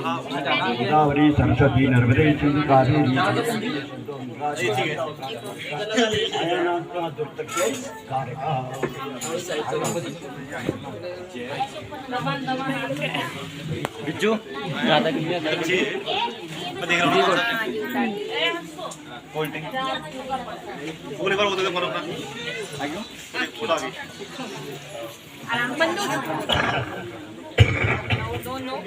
गोदावरी सरस्वती नर्मदे सिंधु कावेरी बिज्जू ज्यादा कितने मैं देख रहा हूं कोल्ड ड्रिंक पूरे बार होते थे पर अपना आइयो खुदा भी आराम बंदूक दोनों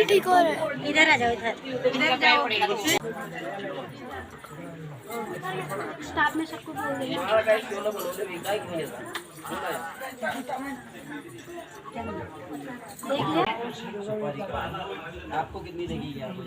ठीक हो रहा है। इधर आ जाओ, इधर जाओ। स्टाफ में सबको बोल देंगे। आपको कितनी लगेगी आपको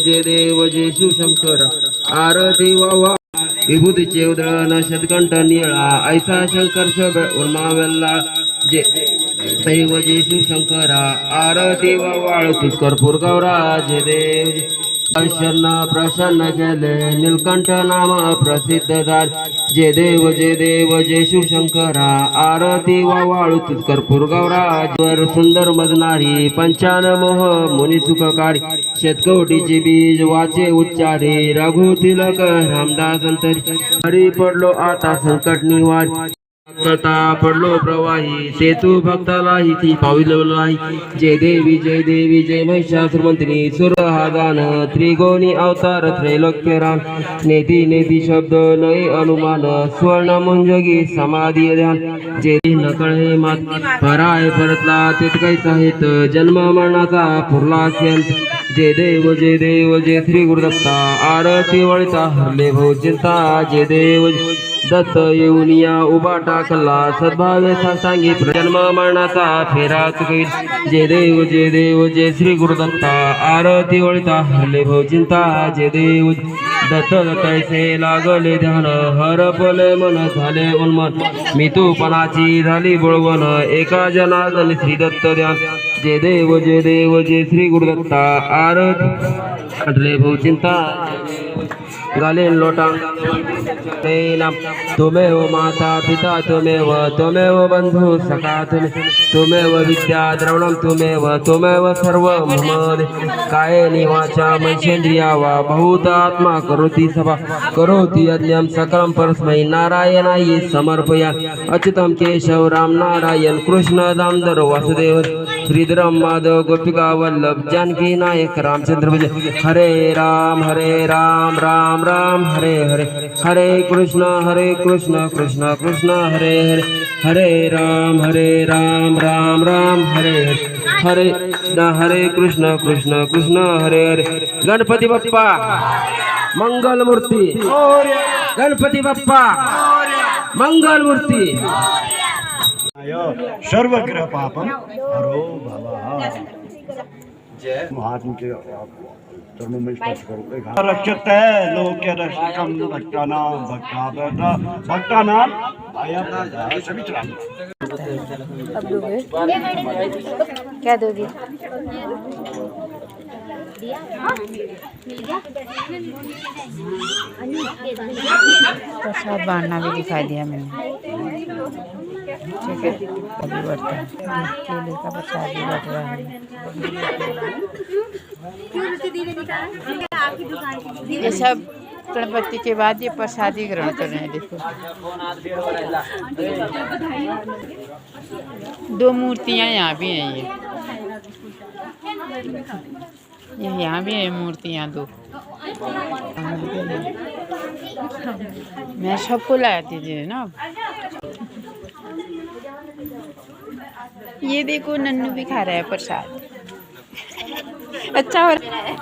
जय देव जय शिवशंकर आरती वावा विभूतीचे उदळण शतकंठ निळा ऐसा शंकर शब उर्मावेल्ला जे दैव जय शिवशंकरा आरती वाळ तुझ कर्पूर गौरा जय देव शरण प्रसन्न केले नीलकंठ नाम प्रसिद्ध झाले जय देव जय शिवशंकरा आरती वाळू तुझ कर्पूर गौरा वर सुंदर मजनारी पंचानमोह मुनी सुखकारी शेतकवटीचे बीज वाचे उच्चारे रघु तिलक रामदास अंतरी हरी पडलो आता संकट निवार कळता पडलो प्रवाही सेतू भक्तालाही ती पाविलो नाही जय देवी जय महिषासुरमंत्रिनी सुर हा गान त्रिगोणी अवतार त्रैलोक्य राम नेती नेती शब्द नये अनुमान स्वर्ण मुंजगी समाधी ध्यान जे न कळे मात पराय परतला तितकायचा हेत जन्म मरणाचा पुरला अत्यंत जय देव जय श्री गुरुदत्ता आरती वळता हरले भाऊ चिंता जय देव दत्त येऊन या उभा टाकला सद्भावे सांगी जन्म मरणाचा फेरा चुकईल जय देव जय श्री गुरुदत्ता आरती वळता हरले भाऊ चिंता जय देव दत्त तैसे लागले ध्यान हरपले मन झाले उन्मन मी तू पणाची झाली बुळवण एका जनार्दन श्री दत्त ध्यान जय देव जय श्री गुरुदत्ता आरती हरले भाऊ चिंता गालेन लोटांग नाम तुमेव माता पिता तुमेव बंधु सखा तुमेव विद्या द्रवणम तुमेव सर्व मम काये वाचा मनसेंद्रिया वा बहुत आत्मा करोति सभा करोति यज्ञम सकलम परस्मै नारायणाय समर्पया अच्युतम केशव राम नारायण कृष्ण दामोदर वासुदेव श्रीधरम माधव गोपिका वल्लभ जानकी नायक रामचंद्र भज हरे राम राम राम हरे हरे हरे कृष्ण कृष्ण कृष्ण हरे हरे हरे राम राम हरे हरे हरे कृष्ण कृष्ण हरे हरे गणपती बाप्पा मंगल मूर्ती गणपती बाप्पा मंगल मूर्ती सर्वग्रह पापम हरो भवः जय महात्म के चरणों में स्पर्श करो रक्षक है लोक रक्षकम भक्तानाम सभी अब दोगे क्या दोगे प्रसाद बांटना भी दिखाई दिया मैंने। ठीक है, अभी बढ़ता है केले का प्रसाद भी बढ़ रहा है। ये सब गणपति के बाद ये प्रसादी ग्रहण कर रहे हैं। देखो दो मूर्तियाँ यहाँ भी हैं। ये यहाँ भी है मूर्तियाँ दो। मैं सबको लाया दीजिए ना। ये देखो नन्नू भी खा रहा है प्रसाद। अच्छा हो रहा है।